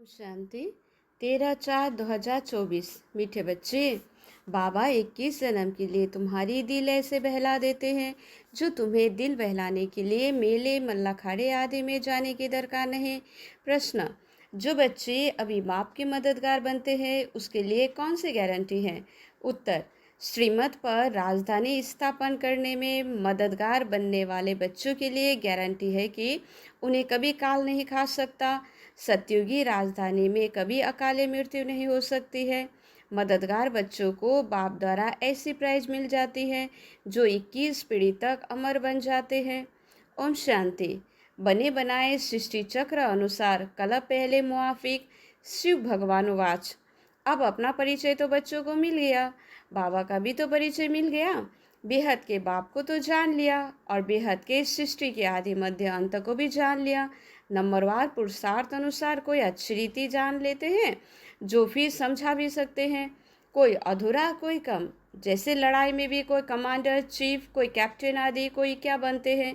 शांति 13/4/2024। मीठे बच्चे, बाबा 21 जन्म के लिए तुम्हारी दिल ऐसे बहला देते हैं जो तुम्हें दिल बहलाने के लिए मेले मल्लाखाड़े आदि में जाने की दरकार नहीं। प्रश्न, जो बच्चे अभी बाप के मददगार बनते हैं उसके लिए कौन सी गारंटी है? उत्तर, श्रीमत पर राजधानी स्थापन करने में मददगार बनने वाले बच्चों के लिए गारंटी है कि उन्हें कभी काल नहीं खा सकता। सतयुगी राजधानी में कभी अकाले मृत्यु नहीं हो सकती है। मददगार बच्चों को बाप द्वारा ऐसी प्राइज मिल जाती है जो 21 पीढ़ी तक अमर बन जाते हैं। ओम शांति। बने बनाए सृष्टि चक्र अनुसार कल पहले मुआफिक शिव भगवानुवाच। अब अपना परिचय तो बच्चों को मिल गया, बाबा का भी तो परिचय मिल गया। बेहद के बाप को तो जान लिया और बेहद के सृष्टि के आदि मध्य अंत को भी जान लिया। नंबरवार पुरुषार्थ अनुसार कोई अच्छी रीति जान लेते हैं जो फिर समझा भी सकते हैं, कोई अधूरा कोई कम। जैसे लड़ाई में भी कोई कमांडर चीफ, कोई कैप्टन आदि कोई क्या बनते हैं।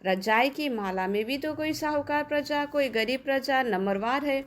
रजाई की माला में भी तो कोई साहूकार प्रजा, कोई गरीब प्रजा नंबरवार है।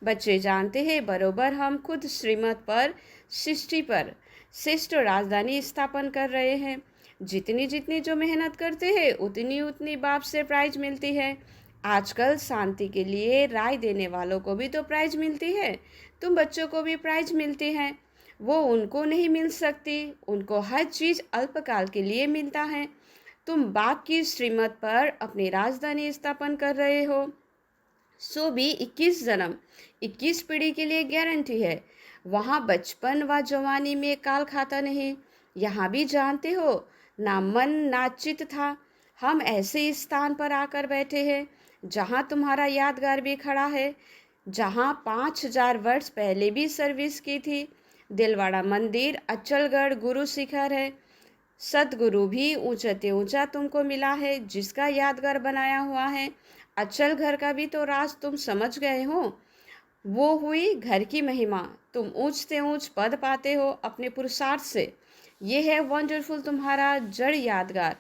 बच्चे जानते हैं बरोबर हम खुद श्रीमत पर सृष्टि पर श्रेष्ठ राजधानी स्थापन कर रहे हैं। जितनी जितनी जो मेहनत करते हैं उतनी उतनी बाप से प्राइज मिलती है। आजकल शांति के लिए राय देने वालों को भी तो प्राइज मिलती है, तुम बच्चों को भी प्राइज मिलती है। वो उनको नहीं मिल सकती, उनको हर चीज़ अल्पकाल के लिए मिलता है। तुम बाप की श्रीमत पर अपनी राजधानी स्थापन कर रहे हो, सो भी 21 जन्म 21 पीढ़ी के लिए गारंटी है। वहाँ बचपन व जवानी में काल खाता नहीं। यहाँ भी जानते हो ना मन ना चित था। हम ऐसे स्थान पर आकर बैठे हैं जहाँ तुम्हारा यादगार भी खड़ा है, जहाँ 5000 वर्ष पहले भी सर्विस की थी। दिलवाड़ा मंदिर, अचलगढ़ गुरु शिखर है। सतगुरु भी ऊंचते ऊंचा तुमको मिला है जिसका यादगार बनाया हुआ है। अचल घर का भी तो राज तुम समझ गए हो। वो हुई घर की महिमा, तुम ऊंच से ऊंच पद पाते हो अपने पुरुषार्थ से। ये है वंडरफुल तुम्हारा जड़ यादगार।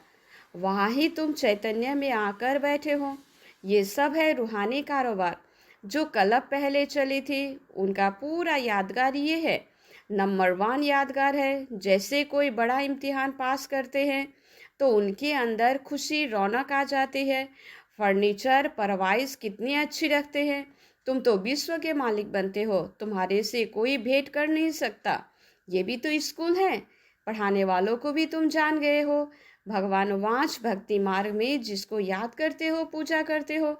वहाँ ही तुम चैतन्य में आकर बैठे हो। ये सब है रूहानी कारोबार जो कलब पहले चली थी, उनका पूरा यादगार ये है। नंबर 1 यादगार है। जैसे कोई बड़ा इम्तिहान पास करते हैं तो उनके अंदर खुशी रौनक आ जाती है। फर्नीचर परवाइज कितनी अच्छी रखते हैं। तुम तो विश्व के मालिक बनते हो, तुम्हारे से कोई भेंट कर नहीं सकता। ये भी तो स्कूल है, पढ़ाने वालों को भी तुम जान गए हो। भगवान वांच भक्ति मार्ग में जिसको याद करते हो, पूजा करते हो,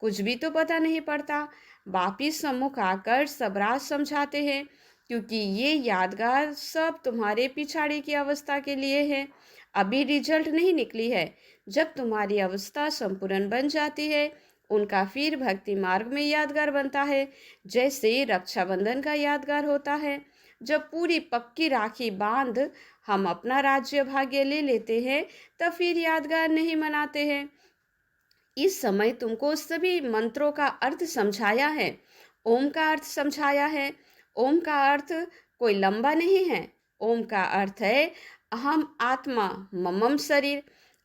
कुछ भी तो पता नहीं पड़ता। वापिस सम्मुख आकर सब राज समझाते हैं, क्योंकि ये यादगार सब तुम्हारे पिछाड़ी की अवस्था के लिए है। अभी रिजल्ट नहीं निकली है। जब तुम्हारी अवस्था संपूर्ण बन जाती है, उनका फिर भक्ति मार्ग में यादगार बनता है। जैसे रक्षाबंधन का यादगार होता है, जब पूरी पक्की राखी बांध हम अपना राज्य भाग्य ले लेते हैं, तब फिर यादगार नहीं मनाते हैं। इस समय तुमको सभी मंत्रों का अर्थ समझाया है, ओम का अर्थ समझाया है। ओम का अर्थ कोई लंबा नहीं है। ओम का अर्थ है अहम आत्मा ममम शरीर।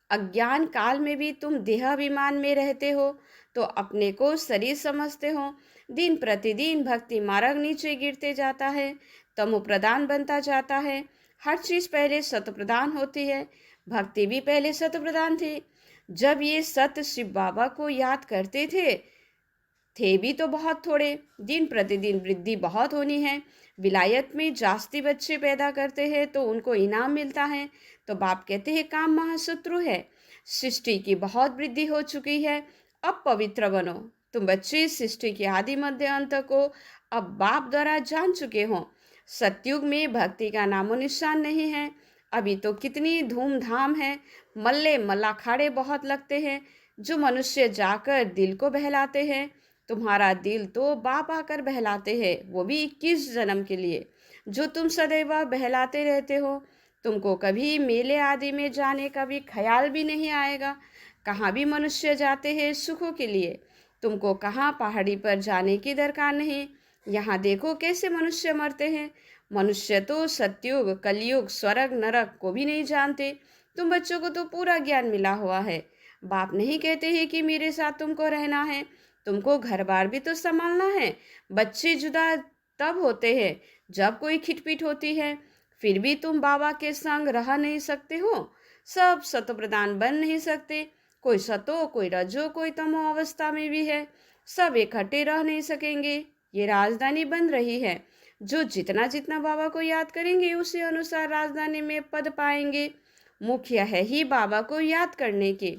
अज्ञान काल में भी तुम देहाभिमान में रहते हो तो अपने को शरीर समझते हो। दिन प्रतिदिन भक्ति मार्ग नीचे गिरते जाता है, तमो प्रदान बनता जाता है। हर चीज़ पहले सत प्रदान होती है, भक्ति भी पहले सत प्रदान थी। जब ये सत शिव बाबा को याद करते थे भी तो बहुत थोड़े। दिन प्रतिदिन वृद्धि बहुत होनी है। विलायत में जास्ती बच्चे पैदा करते हैं तो उनको इनाम मिलता है, तो बाप कहते हैं काम महाशत्रु है। सृष्टि की बहुत वृद्धि हो चुकी है, अब पवित्र बनो। तुम बच्चे सृष्टि के आदि मध्य अंत को अब बाप द्वारा जान चुके हो। सतयुग में भक्ति का नामो निशान नहीं है। अभी तो कितनी धूमधाम है, मल्ले मल्लाखाड़े बहुत लगते हैं। जो मनुष्य जाकर दिल को बहलाते हैं, तुम्हारा दिल तो बाप आकर बहलाते हैं, वो भी 21 जन्म के लिए। जो तुम सदैव बहलाते रहते हो, तुमको कभी मेले आदि में जाने का भी ख्याल भी नहीं आएगा। कहाँ भी मनुष्य जाते हैं सुखों के लिए, तुमको कहाँ पहाड़ी पर जाने की दरकार नहीं। यहाँ देखो कैसे मनुष्य मरते हैं। मनुष्य तो सतयुग कलयुग स्वर्ग नरक को भी नहीं जानते। तुम बच्चों को तो पूरा ज्ञान मिला हुआ है। बाप नहीं कहते हैं कि मेरे साथ तुमको रहना है, तुमको घर बार भी तो संभालना है। बच्चे जुदा तब होते हैं जब कोई खिटपिट होती है, फिर भी तुम बाबा के संग रह नहीं सकते हो। सब सतो प्रधान बन नहीं सकते, कोई सतो कोई रजो कोई तमो अवस्था में भी है। सब इकट्ठे रह नहीं सकेंगे। ये राजधानी बन रही है। जो जितना जितना बाबा को याद करेंगे उसी अनुसार राजधानी में पद पाएंगे। मुखिया है ही बाबा को याद करने के।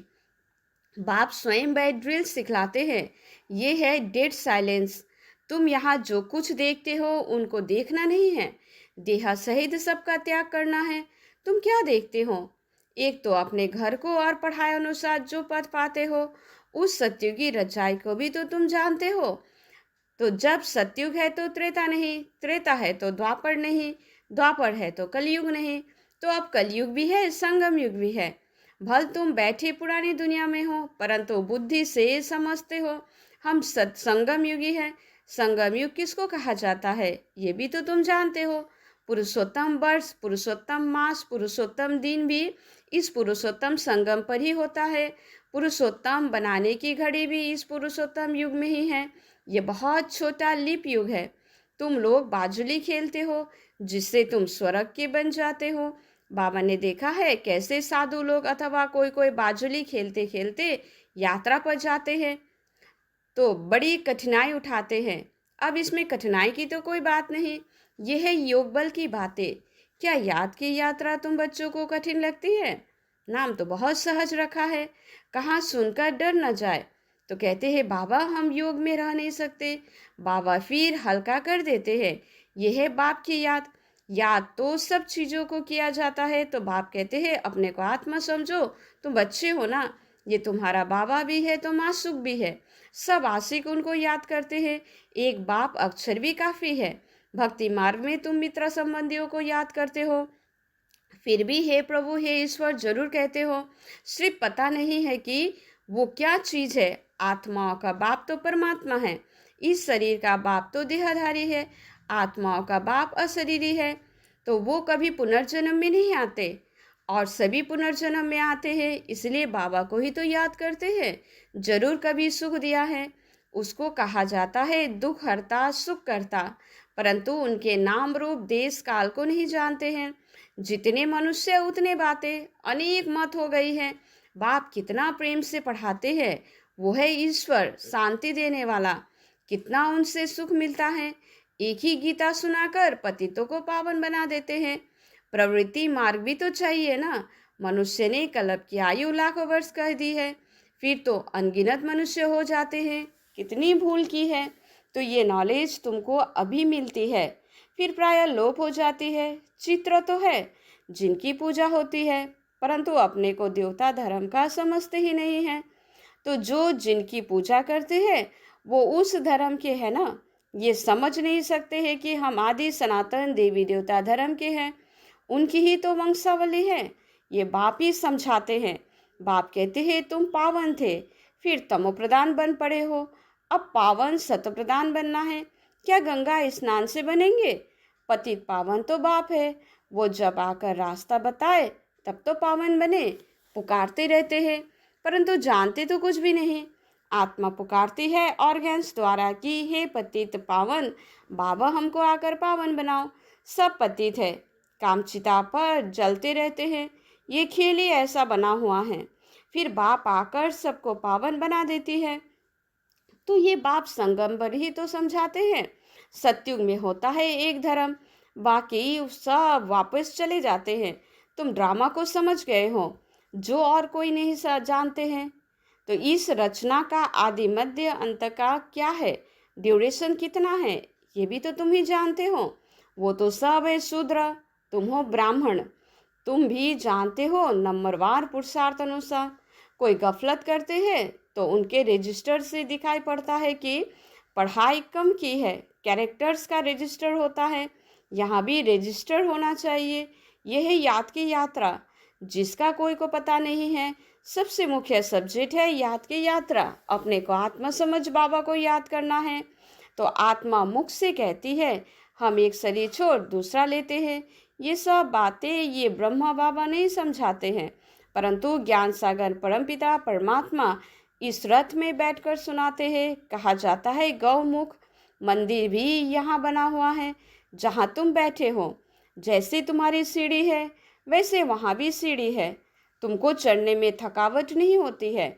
बाप स्वयं बैठ ड्रिल सिखलाते हैं। ये है डेड साइलेंस। तुम यहाँ जो कुछ देखते हो उनको देखना नहीं है, देह सहित सबका त्याग करना है। तुम क्या देखते हो? एक तो अपने घर को और पढ़ाई अनुसार जो पद पाते हो, उस सत्युग की रचाई को भी तो तुम जानते हो। तो जब सत्युग है तो त्रेता नहीं, त्रेता है तो द्वापर नहीं, द्वापर है तो कलयुग नहीं, तो अब कलयुग भी है, संगम युग भी है। भल तुम बैठे पुरानी दुनिया में हो, परंतु बुद्धि से समझते हो हम संगम युगी है। संगम युग किसको कहा जाता है ये भी तो तुम जानते हो। पुरुषोत्तम वर्ष, पुरुषोत्तम मास, पुरुषोत्तम दिन भी इस पुरुषोत्तम संगम पर ही होता है। पुरुषोत्तम बनाने की घड़ी भी इस पुरुषोत्तम युग में ही है। ये बहुत छोटा लिप युग है। तुम लोग बाजुली खेलते हो जिससे तुम स्वर्ग के बन जाते हो। बाबा ने देखा है कैसे साधु लोग अथवा कोई कोई बाजुली खेलते खेलते यात्रा पर जाते हैं तो बड़ी कठिनाई उठाते हैं। अब इसमें कठिनाई की तो कोई बात नहीं, यह है योग बल की बातें। क्या याद की यात्रा तुम बच्चों को कठिन लगती है? नाम तो बहुत सहज रखा है, कहाँ सुनकर डर न जाए। तो कहते हैं बाबा हम योग में रह नहीं सकते। बाबा फिर हल्का कर देते हैं, यह है बाप की याद। याद तो सब चीज़ों को किया जाता है। तो बाप कहते हैं अपने को आत्मा समझो, तुम बच्चे हो ना, ये तुम्हारा बाबा भी है तो मासूक भी है। सब आशिक उनको याद करते हैं। एक बाप अक्षर भी काफ़ी है। भक्ति मार्ग में तुम मित्र संबंधियों को याद करते हो, फिर भी हे प्रभु हे ईश्वर जरूर कहते हो। सिर्फ पता नहीं है कि वो क्या चीज़ है। आत्माओं का बाप तो परमात्मा है, इस शरीर का बाप तो देहधारी है। आत्माओं का बाप अशरीरी है, तो वो कभी पुनर्जन्म में नहीं आते और सभी पुनर्जन्म में आते हैं। इसलिए बाबा को ही तो याद करते हैं। जरूर कभी सुख दिया है, उसको कहा जाता है दुख हरता सुख करता, परंतु उनके नाम रूप देश काल को नहीं जानते हैं। जितने मनुष्य उतने बातें, अनेक मत हो गई है। बाप कितना प्रेम से पढ़ाते हैं, वो है ईश्वर शांति देने वाला। कितना उनसे सुख मिलता है। एक ही गीता सुनाकर पतितों को पावन बना देते हैं। प्रवृत्ति मार्ग भी तो चाहिए ना। मनुष्य ने कल्प की आयु लाखों वर्ष कर दी है, फिर तो अनगिनत मनुष्य हो जाते हैं। कितनी भूल की है। तो ये नॉलेज तुमको अभी मिलती है, फिर प्राय लोप हो जाती है। चित्र तो है जिनकी पूजा होती है, परंतु अपने को देवता धर्म का समझते ही नहीं है। तो जो जिनकी पूजा करते हैं वो उस धर्म के हैं ना। ये समझ नहीं सकते हैं कि हम आदि सनातन देवी देवता धर्म के हैं, उनकी ही तो वंशावली है। ये बाप ही समझाते हैं। बाप कहते हैं तुम पावन थे, फिर तमो प्रधान बन पड़े हो, अब पावन सत प्रधान बनना है। क्या गंगा स्नान से बनेंगे? पतित पावन तो बाप है, वो जब आकर रास्ता बताए तब तो पावन बने। पुकारते रहते हैं परंतु जानते तो कुछ भी नहीं। आत्मा पुकारती है ऑर्गन्स द्वारा कि हे पतित पावन बाबा हमको आकर पावन बनाओ। सब पतित है, कामचिता पर जलते रहते हैं। ये खेल ही ऐसा बना हुआ है, फिर बाप आकर सबको पावन बना देती है। तो ये बाप संगम पर ही तो समझाते हैं। सत्युग में होता है एक धर्म, बाकी सब वापस चले जाते हैं। तुम ड्रामा को समझ गए हो जो और कोई नहीं जानते हैं। तो इस रचना का आदि मध्य अंत का क्या है, ड्यूरेशन कितना है, ये भी तो तुम ही जानते हो। वो तो सब है शूद्र, तुम हो ब्राह्मण। तुम भी जानते हो नंबरवार पुरुषार्थ अनुसार। कोई गफलत करते हैं तो उनके रजिस्टर से दिखाई पड़ता है कि पढ़ाई कम की है। कैरेक्टर्स का रजिस्टर होता है, यहाँ भी रजिस्टर होना चाहिए। यह है याद की यात्रा, जिसका कोई को पता नहीं है। सबसे मुख्य सब्जेक्ट है याद की यात्रा। अपने को आत्मा समझ बाबा को याद करना है। तो आत्मा मुख से कहती है हम एक शरीर छोड़ दूसरा लेते हैं। ये सब बातें ये ब्रह्मा बाबा नहीं समझाते हैं, परंतु ज्ञान सागर परमपिता परमात्मा इस रथ में बैठकर सुनाते हैं। कहा जाता है गौमुख मंदिर भी यहाँ बना हुआ है जहाँ तुम बैठे हो। जैसे तुम्हारी सीढ़ी है वैसे वहाँ भी सीढ़ी है। तुमको चढ़ने में थकावट नहीं होती है।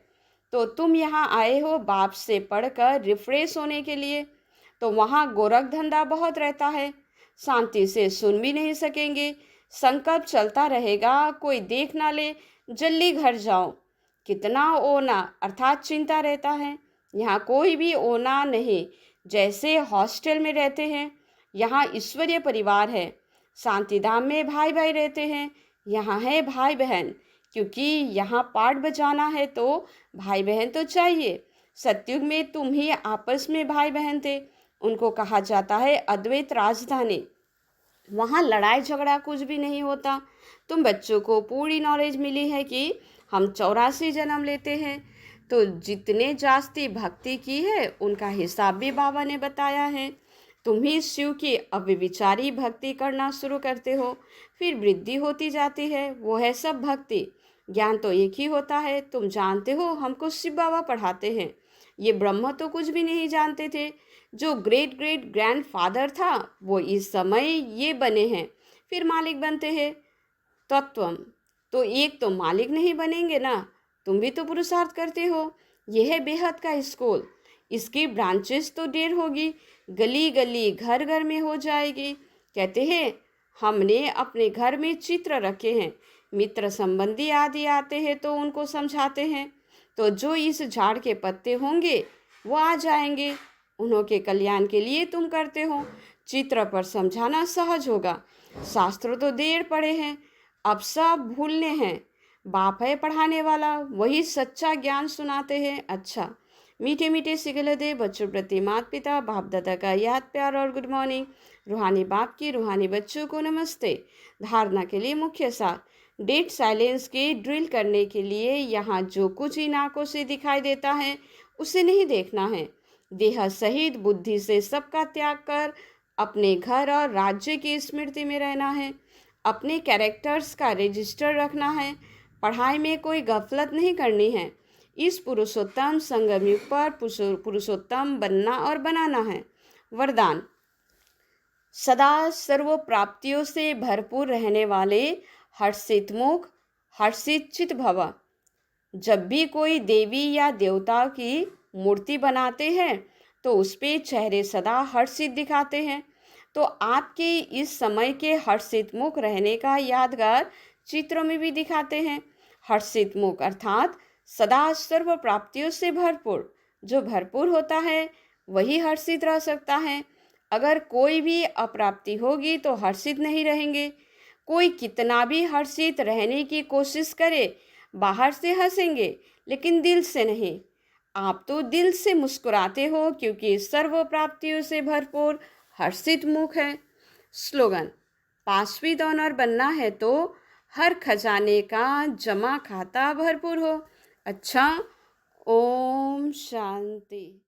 तो तुम यहाँ आए हो बाप से पढ़कर रिफ्रेश होने के लिए। तो वहाँ गोरख धंधा बहुत रहता है। शांति से सुन भी नहीं सकेंगे। संकल्प चलता रहेगा, कोई देख ना ले, जल्दी घर जाओ। कितना ओना अर्थात चिंता रहता है। यहाँ कोई भी ओना नहीं, जैसे हॉस्टल में रहते हैं। यहाँ ईश्वरीय परिवार है। शांतिधाम में भाई भाई रहते हैं। यहाँ है भाई बहन, क्योंकि यहाँ पाठ बजाना है तो भाई बहन तो चाहिए। सतयुग में तुम ही आपस में भाई बहन थे। उनको कहा जाता है अद्वैत राजधानी। वहाँ लड़ाई झगड़ा कुछ भी नहीं होता। तुम बच्चों को पूरी नॉलेज मिली है कि हम 84 जन्म लेते हैं। तो जितने जास्ती भक्ति की है उनका हिसाब भी बाबा ने बताया है। तुम ही शिव की अव्यभिचारी भक्ति करना शुरू करते हो, फिर वृद्धि होती जाती है। वो है सब भक्ति। ज्ञान तो एक ही होता है। तुम जानते हो हमको शिव बाबा पढ़ाते हैं। ये ब्रह्म तो कुछ भी नहीं जानते थे। जो ग्रेट ग्रेट ग्रैंडफादर था वो इस समय ये बने हैं, फिर मालिक बनते हैं। तत्वम तो एक तो मालिक नहीं बनेंगे ना। तुम भी तो पुरुषार्थ करते हो। यह है बेहद का स्कूल। इसकी ब्रांचेस तो ढेर होगी, गली गली घर घर में हो जाएगी। कहते हैं हमने अपने घर में चित्र रखे हैं। मित्र संबंधी आदि आते हैं तो उनको समझाते हैं। तो जो इस झाड़ के पत्ते होंगे वो आ जाएंगे। उन्होंने कल्याण के लिए तुम करते हो। चित्र पर समझाना सहज होगा। शास्त्र तो देर पढ़े हैं, अब सब भूलने हैं। बाप है पढ़ाने वाला, वही सच्चा ज्ञान सुनाते हैं। अच्छा, मीठे मीठे सिगलदे बच्चों प्रति माता पिता बाप दादा का याद प्यार और गुड मॉर्निंग। रूहानी बाप की रूहानी बच्चों को नमस्ते। धारणा के लिए मुख्य सार। डेड साइलेंस की ड्रिल करने के लिए यहाँ जो कुछ इन आंखों से दिखाई देता है उसे नहीं देखना है। देह सहित बुद्धि से सबका त्याग कर अपने घर और राज्य की स्मृति में रहना है। अपने कैरेक्टर्स का रजिस्टर रखना है। पढ़ाई में कोई गफलत नहीं करनी है। इस पुरुषोत्तम संगम युग पर पुरुषोत्तम बनना और बनाना है। वरदान। सदा सर्व प्राप्तियों से भरपूर रहने वाले हर्षित मुख, हर्षित चित भव। जब भी कोई देवी या देवता की मूर्ति बनाते हैं तो उस पे चेहरे सदा हर्षित दिखाते हैं। तो आपके इस समय के हर्षित मुख रहने का यादगार चित्रों में भी दिखाते हैं। हर्षित मुख अर्थात सदा सर्व प्राप्तियों से भरपूर। जो भरपूर होता है वही हर्षित रह सकता है। अगर कोई भी अप्राप्ति होगी तो हर्षित नहीं रहेंगे। कोई कितना भी हर्षित रहने की कोशिश करे, बाहर से हंसेंगे लेकिन दिल से नहीं। आप तो दिल से मुस्कुराते हो क्योंकि सर्व प्राप्तियों से भरपूर हर्षित मुख है। स्लोगन। पांचवी ऑनर बनना है तो हर खजाने का जमा खाता भरपूर हो। अच्छा, ओम शांति।